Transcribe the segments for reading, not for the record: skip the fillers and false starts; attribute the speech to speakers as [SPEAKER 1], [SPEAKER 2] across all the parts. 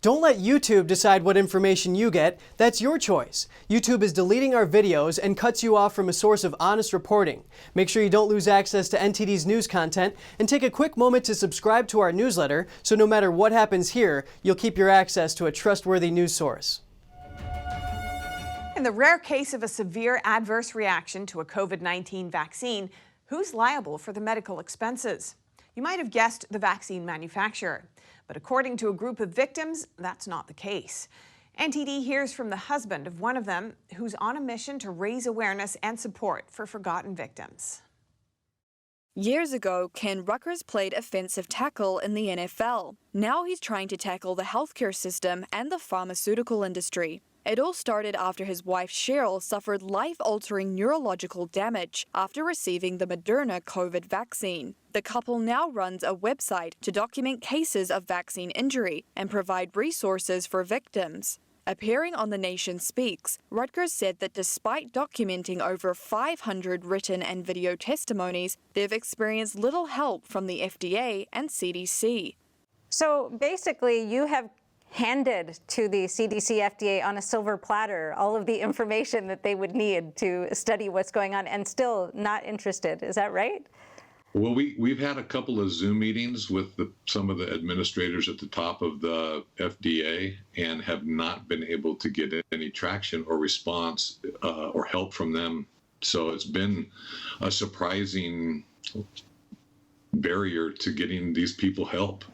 [SPEAKER 1] Don't let YouTube decide what information you get. That's your choice. YouTube is deleting our videos and cuts you off from a source of honest reporting. Make sure you don't lose access to NTD's news content, and take a quick moment to subscribe to our newsletter so no matter what happens here, you'll keep your access to a trustworthy news source.
[SPEAKER 2] In the rare case of a severe adverse reaction to a COVID-19 vaccine, who's liable for the medical expenses? You might have guessed the vaccine manufacturer. But according to a group of victims, that's not the case. NTD hears from the husband of one of them who's on a mission to raise awareness and support for forgotten victims.
[SPEAKER 3] Years ago, Ken Ruckers played offensive tackle in the NFL. Now he's trying to tackle the healthcare system and the pharmaceutical industry. It all started after his wife Cheryl suffered life-altering neurological damage after receiving the Moderna COVID vaccine. The couple now runs a website to document cases of vaccine injury and provide resources for victims. Appearing on The Nation Speaks, Rutgers said that despite documenting over 500 written and video testimonies, they've experienced little help from the FDA and CDC.
[SPEAKER 4] So basically, you have handed to the CDC, FDA on a silver platter all of the information that they would need to study what's going on, and still not interested. Is that right?
[SPEAKER 5] Well, we've had a couple of Zoom meetings with some of the administrators at the top of the FDA and have not been able to get any traction or response or help from them. So it's been a surprising barrier to getting these people help.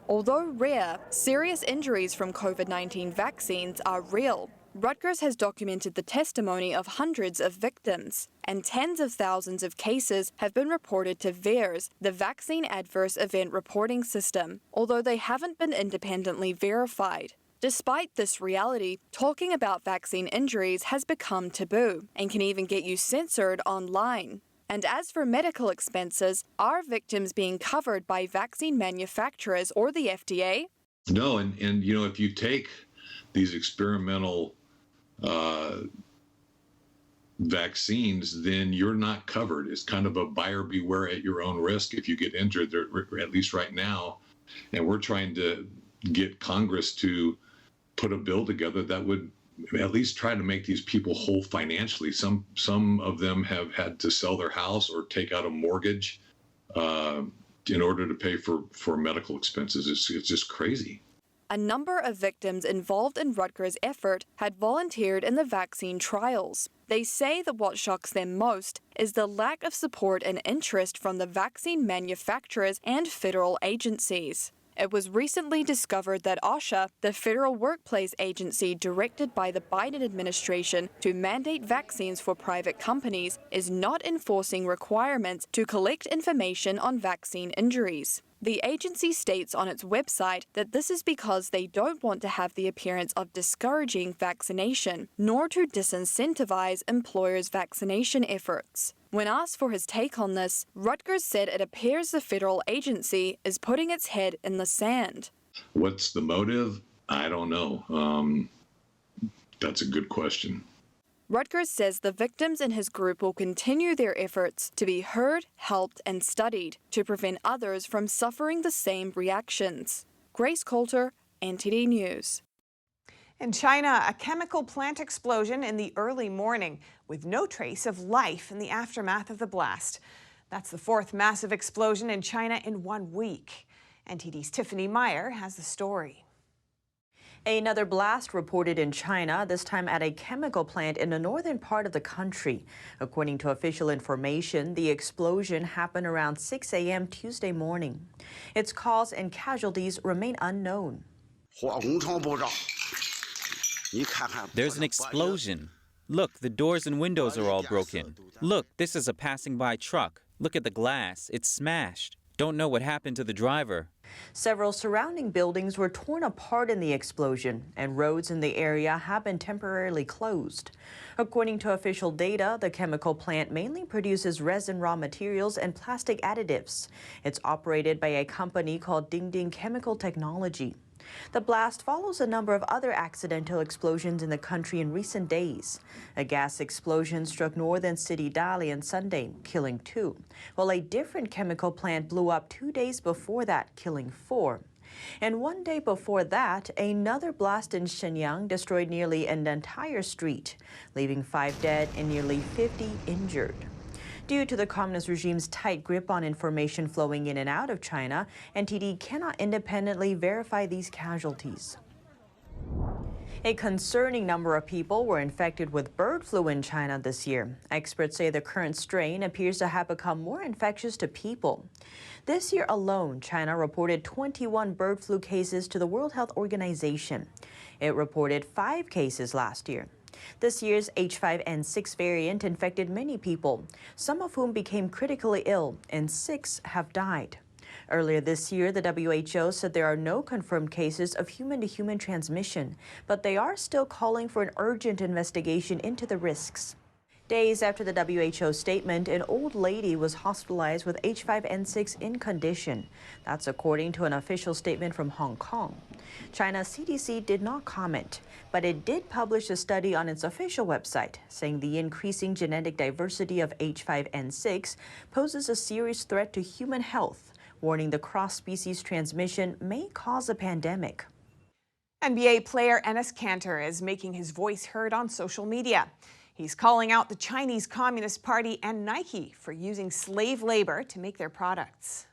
[SPEAKER 3] Although rare, serious injuries from COVID-19 vaccines are real. Rutgers has documented the testimony of hundreds of victims, and tens of thousands of cases have been reported to VAERS, the Vaccine Adverse Event Reporting System, although they haven't been independently verified. Despite this reality, talking about vaccine injuries has become taboo and can even get you censored online. And as for medical expenses, are victims being covered by vaccine manufacturers or the FDA?
[SPEAKER 5] No, and you know, if you take these experimental vaccines, then you're not covered. It's kind of a buyer beware at your own risk if you get injured, at least right now. And we're trying to get Congress to put a bill together that would at least try to make these people whole financially. Some of them have had to sell their house or take out a mortgage in order to pay for medical expenses. It's just crazy.
[SPEAKER 3] A number of victims involved in Rutgers' effort had volunteered in the vaccine trials. They say that what shocks them most is the lack of support and interest from the vaccine manufacturers and federal agencies. It was recently discovered that OSHA, the federal workplace agency directed by the Biden administration to mandate vaccines for private companies, is not enforcing requirements to collect information on vaccine injuries. The agency states on its website that this is because they don't want to have the appearance of discouraging vaccination, nor to disincentivize employers' vaccination efforts. When asked for his take on this, Rutgers said it appears the federal agency is putting its head in the sand.
[SPEAKER 5] What's the motive? I don't know. That's a good question.
[SPEAKER 3] Rutgers says the victims in his group will continue their efforts to be heard, helped, and studied to prevent others from suffering the same reactions. Grace Coulter, NTD News.
[SPEAKER 2] In China, a chemical plant explosion in the early morning with no trace of life in the aftermath of the blast. That's the fourth massive explosion in China in 1 week. NTD's Tiffany Meyer has the story.
[SPEAKER 6] Another blast reported in China, this time at a chemical plant in the northern part of the country. According to official information, the explosion happened around 6 a.m. Tuesday morning. Its cause and casualties remain unknown.
[SPEAKER 7] There's an explosion. Look, the doors and windows are all broken. Look, this is a passing by truck. Look at the glass. It's smashed. Don't know what happened to the driver.
[SPEAKER 6] Several surrounding buildings were torn apart in the explosion, and roads in the area have been temporarily closed. According to official data, the chemical plant mainly produces resin raw materials and plastic additives. It's operated by a company called Dingding Chemical Technology. The blast follows a number of other accidental explosions in the country in recent days. A gas explosion struck northern city Dali on Sunday, killing 2, while a different chemical plant blew up 2 days before that, killing 4. And one day before that, another blast in Shenyang destroyed nearly an entire street, leaving 5 dead and nearly 50 injured. Due to the communist regime's tight grip on information flowing in and out of China, NTD cannot independently verify these casualties. A concerning number of people were infected with bird flu in China this year. Experts say the current strain appears to have become more infectious to people. This year alone, China reported 21 bird flu cases to the World Health Organization. It reported 5 cases last year. This year's H5N6 variant infected many people, some of whom became critically ill, and 6 have died. Earlier this year, the WHO said there are no confirmed cases of human-to-human transmission, but they are still calling for an urgent investigation into the risks. Days after the WHO statement, an old lady was hospitalized with H5N6 in condition. That's according to an official statement from Hong Kong. China's CDC did not comment, but it did publish a study on its official website, saying the increasing genetic diversity of H5N6 poses a serious threat to human health, warning the cross-species transmission may cause a pandemic.
[SPEAKER 2] NBA player Enes Kanter is making his voice heard on social media. He's calling out the Chinese Communist Party and Nike for using slave labor to make their products.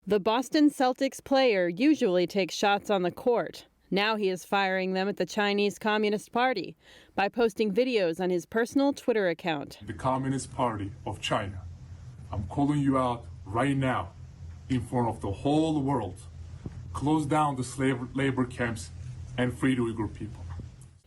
[SPEAKER 8] The Boston Celtics player usually takes shots on the court. Now he is firing them at the Chinese Communist Party by posting videos on his personal Twitter account.
[SPEAKER 9] The Communist Party of China, I'm calling you out right now in front of the whole world. Close down the slave labor camps and free the Uyghur people.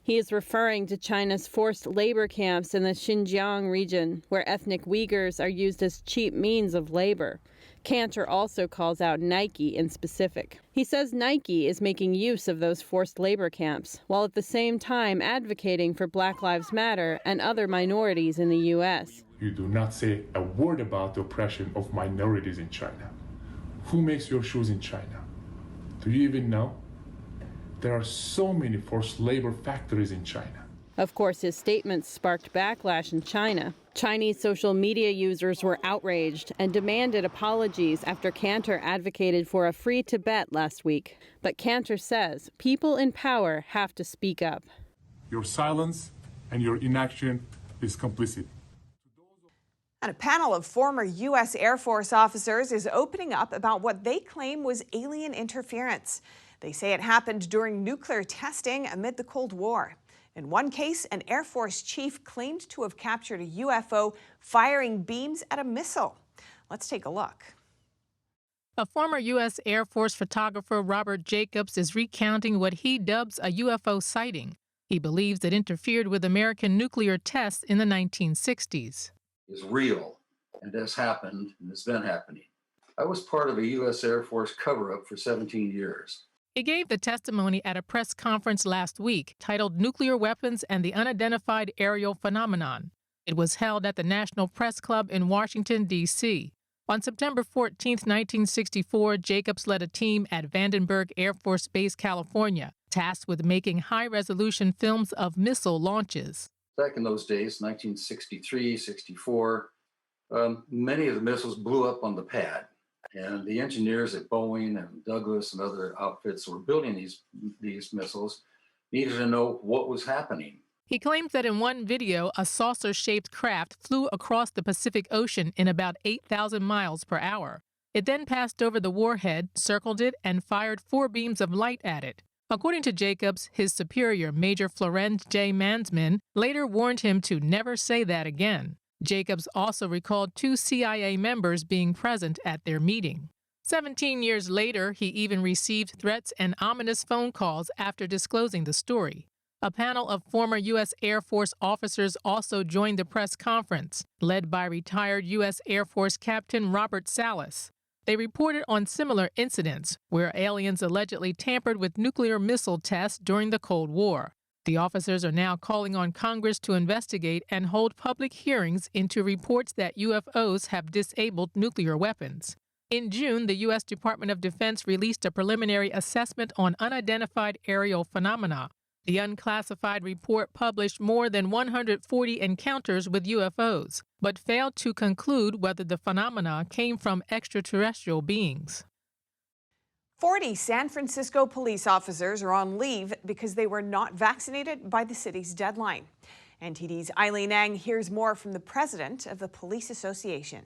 [SPEAKER 8] He is referring to China's forced labor camps in the Xinjiang region, where ethnic Uyghurs are used as cheap means of labor. Kanter also calls out Nike in specific. He says Nike is making use of those forced labor camps, while at the same time advocating for Black Lives Matter and other minorities in the U.S.
[SPEAKER 9] You do not say a word about the oppression of minorities in China. Who makes your shoes in China? Do you even know? There are so many forced labor factories in China.
[SPEAKER 8] Of course, his statements sparked backlash in China. Chinese social media users were outraged and demanded apologies after Kanter advocated for a free Tibet last week. But Kanter says people in power have to speak up.
[SPEAKER 9] Your silence and your inaction is complicit.
[SPEAKER 2] And a panel of former U.S. Air Force officers is opening up about what they claim was alien interference. They say it happened during nuclear testing amid the Cold War. In one case, an Air Force chief claimed to have captured a UFO firing beams at a missile. Let's take a look.
[SPEAKER 10] A former U.S. Air Force photographer, Robert Jacobs, is recounting what he dubs a UFO sighting. He believes it interfered with American nuclear tests in the 1960s.
[SPEAKER 11] Is real, and has happened, and has been happening. I was part of a U.S. Air Force cover-up for 17 years.
[SPEAKER 10] He gave the testimony at a press conference last week titled Nuclear Weapons and the Unidentified Aerial Phenomenon. It was held at the National Press Club in Washington, D.C. On September 14, 1964, Jacobs led a team at Vandenberg Air Force Base, California, tasked with making high-resolution films of missile launches.
[SPEAKER 11] Back in those days, 1963, 64, many of the missiles blew up on the pad. And the engineers at Boeing and Douglas and other outfits were building these missiles needed to know what was happening.
[SPEAKER 10] He claims that in one video, a saucer-shaped craft flew across the Pacific Ocean in about 8,000 miles per hour. It then passed over the warhead, circled it, and fired 4 beams of light at it. According to Jacobs, his superior, Major Florent J. Mansman, later warned him to never say that again. Jacobs also recalled 2 CIA members being present at their meeting. 17 years later, he even received threats and ominous phone calls after disclosing the story. A panel of former U.S. Air Force officers also joined the press conference, led by retired U.S. Air Force Captain Robert Salas. They reported on similar incidents where aliens allegedly tampered with nuclear missile tests during the Cold War. The officers are now calling on Congress to investigate and hold public hearings into reports that UFOs have disabled nuclear weapons. In June, the U.S. Department of Defense released a preliminary assessment on unidentified aerial phenomena. The unclassified report published more than 140 encounters with UFOs, but failed to conclude whether the phenomena came from extraterrestrial beings.
[SPEAKER 2] 40 San Francisco police officers are on leave because they were not vaccinated by the city's deadline. NTD's Eileen Ang hears more from the president of the Police Association.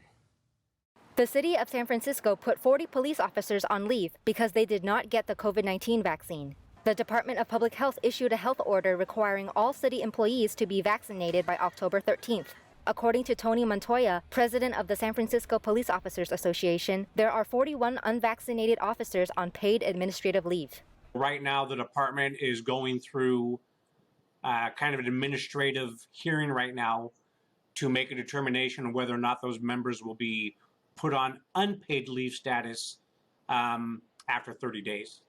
[SPEAKER 12] The city of San Francisco put 40 police officers on leave because they did not get the COVID-19 vaccine. The Department of Public Health issued a health order requiring all city employees to be vaccinated by October 13th. According to Tony Montoya, president of the San Francisco Police Officers Association, there are 41 unvaccinated officers on paid administrative leave.
[SPEAKER 13] Right now, the department is going through kind of an administrative hearing right now to make a determination of whether or not those members will be put on unpaid leave status after 30 days.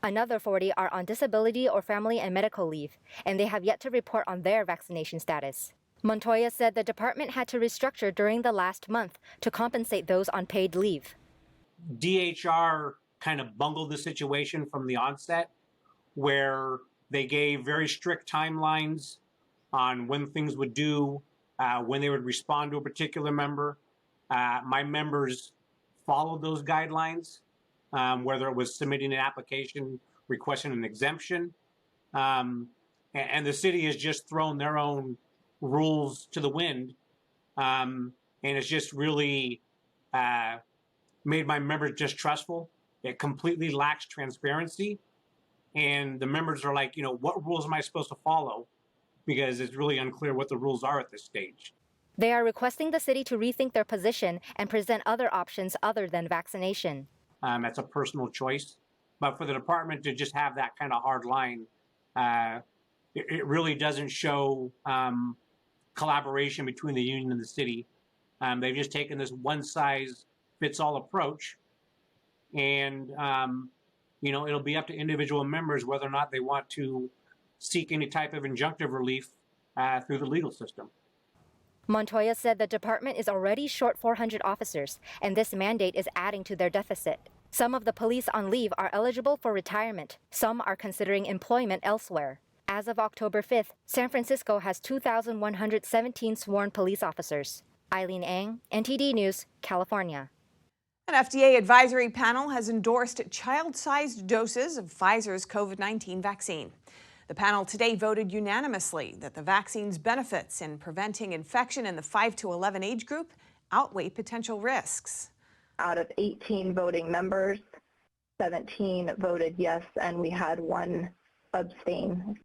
[SPEAKER 12] Another 40 are on disability or family and medical leave, and they have yet to report on their vaccination status. Montoya said the department had to restructure during the last month to compensate those on paid leave.
[SPEAKER 13] DHR kind of bungled the situation from the onset, where they gave very strict timelines on when things would do, when they would respond to a particular member. My members followed those guidelines, whether it was submitting an application, requesting an exemption. And the city has just thrown their own rules to the wind. And it's just really made my members distrustful. It completely lacks transparency. And the members are like, what rules am I supposed to follow? Because it's really unclear what the rules are at this stage.
[SPEAKER 12] They are requesting the city to rethink their position and present other options other than vaccination.
[SPEAKER 13] That's a personal choice. But for the department to just have that kind of hard line, it really doesn't show collaboration between the union and the city. They've just taken this one-size-fits-all approach. And, it'll be up to individual members whether or not they want to seek any type of injunctive relief through the legal system.
[SPEAKER 12] Montoya said the department is already short 400 officers, and this mandate is adding to their deficit. Some of the police on leave are eligible for retirement. Some are considering employment elsewhere. As of October 5th, San Francisco has 2,117 sworn police officers. Eileen Ang, NTD News, California.
[SPEAKER 2] An FDA advisory panel has endorsed child-sized doses of Pfizer's COVID-19 vaccine. The panel today voted unanimously that the vaccine's benefits in preventing infection in the 5 to 11 age group outweigh potential risks.
[SPEAKER 14] Out of 18 voting members, 17 voted yes, and we had 1 abstain.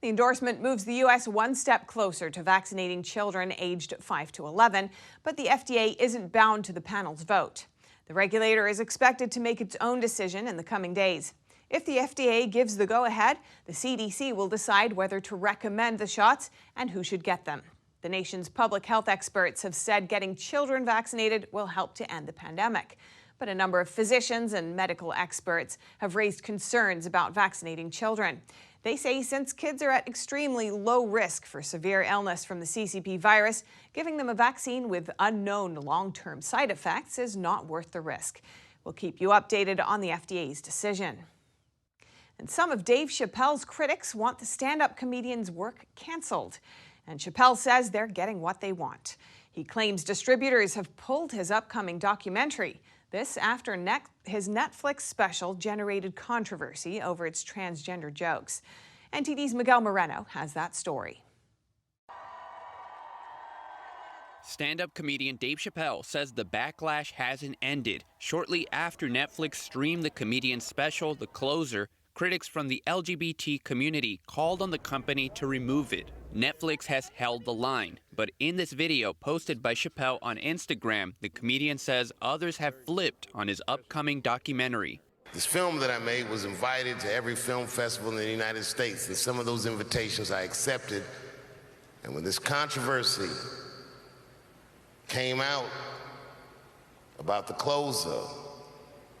[SPEAKER 2] The endorsement moves the U.S. one step closer to vaccinating children aged 5 to 11, but the FDA isn't bound to the panel's vote. The regulator is expected to make its own decision in the coming days. If the FDA gives the go-ahead, the CDC will decide whether to recommend the shots and who should get them. The nation's public health experts have said getting children vaccinated will help to end the pandemic. But a number of physicians and medical experts have raised concerns about vaccinating children. They say since kids are at extremely low risk for severe illness from the CCP virus, giving them a vaccine with unknown long-term side effects is not worth the risk. We'll keep you updated on the FDA's decision. And some of Dave Chappelle's critics want the stand-up comedian's work canceled. And Chappelle says they're getting what they want. He claims distributors have pulled his upcoming documentary. This after his Netflix special generated controversy over its transgender jokes. NTD's Miguel Moreno has that story.
[SPEAKER 15] Stand-up comedian Dave Chappelle says the backlash hasn't ended. Shortly after Netflix streamed the comedian's special, The Closer, critics from the LGBT community called on the company to remove it. Netflix has held the line, but in this video posted by Chappelle on Instagram, the comedian says others have flipped on his upcoming documentary.
[SPEAKER 16] This film that I made was invited to every film festival in the United States, and some of those invitations I accepted. And when this controversy came out about The Closer,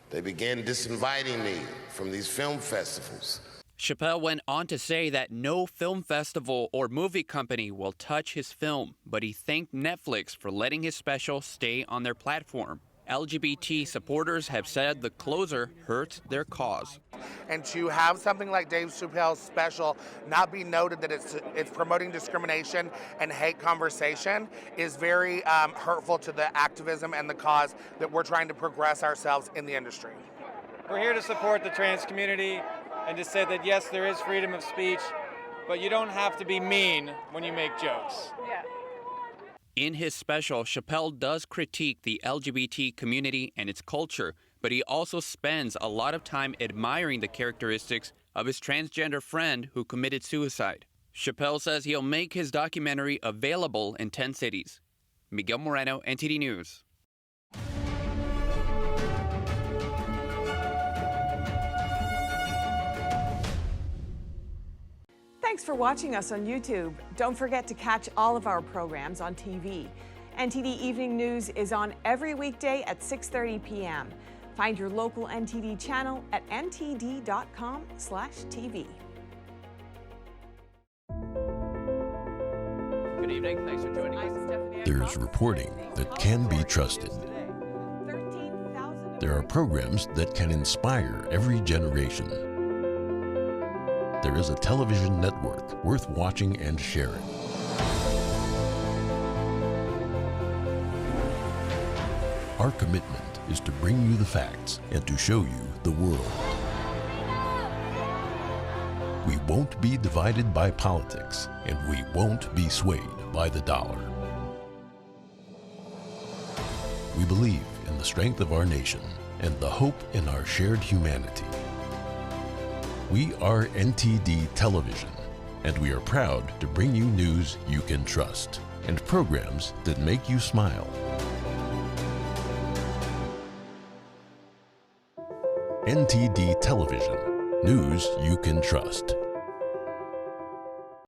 [SPEAKER 16] they began disinviting me from these film festivals.
[SPEAKER 15] Chappelle went on to say that no film festival or movie company will touch his film, but he thanked Netflix for letting his special stay on their platform. LGBT supporters have said The Closer hurts their cause.
[SPEAKER 17] And to have something like Dave Chappelle's special not be noted that it's promoting discrimination and hate conversation is very hurtful to the activism and the cause that we're trying to progress ourselves in the industry.
[SPEAKER 18] We're here to support the trans community and to say that yes, there is freedom of speech, but you don't have to be mean when you make jokes.
[SPEAKER 8] Yeah.
[SPEAKER 15] In his special, Chappelle does critique the LGBT community and its culture, but he also spends a lot of time admiring the characteristics of his transgender friend who committed suicide. Chappelle says he'll make his documentary available in 10 cities. Miguel Moreno, NTD News.
[SPEAKER 2] Thanks for watching us on YouTube. Don't forget to catch all of our programs on TV. NTD Evening News is on every weekday at 6:30 p.m. Find your local NTD channel at ntd.com/TV.
[SPEAKER 15] Good evening. Thanks for joining us.
[SPEAKER 19] There's reporting that can be trusted. There are programs that can inspire every generation. There is a television network worth watching and sharing. Our commitment is to bring you the facts and to show you the world. We won't be divided by politics, and we won't be swayed by the dollar. We believe in the strength of our nation and the hope in our shared humanity. We are NTD Television, and we are proud to bring you news you can trust and programs that make you smile. NTD Television, news you can trust.